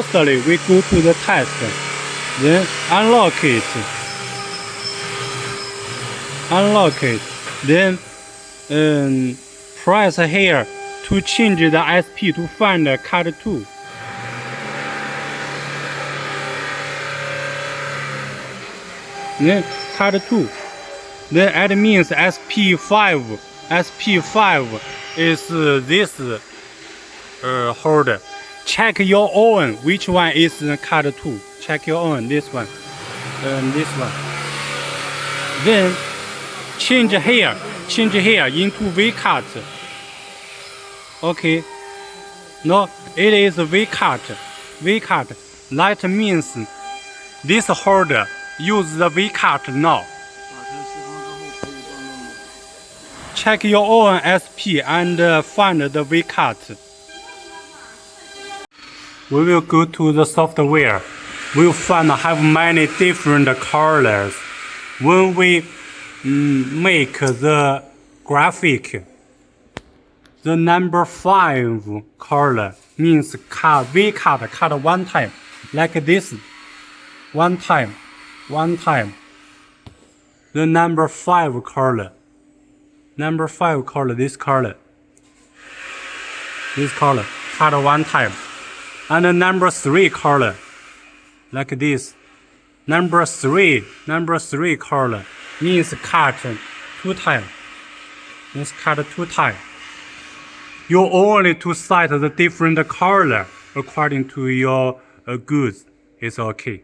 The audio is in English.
Firstly, we go to the test, then unlock it, then press here to change the SP to find the cut 2. Then cut 2. Then it means SP5. SP5 is this holder. Check your own which one is cut 2. Check your own, this one, this one. Then change here into V cut. Okay. No, it is V cut. That means this holder use the V cut now. Check your own SP and find the V cut. We will go to the software. We'll find have many different colors. When we make the graphic, the number 5 color means cut V cut one time, like this. One time. The number 5 color. This color, cut one time. And the number 3 color, like this. Number 3 color means cut 2 times. Means cut 2 times. You only to set the different color according to your goods. It's okay.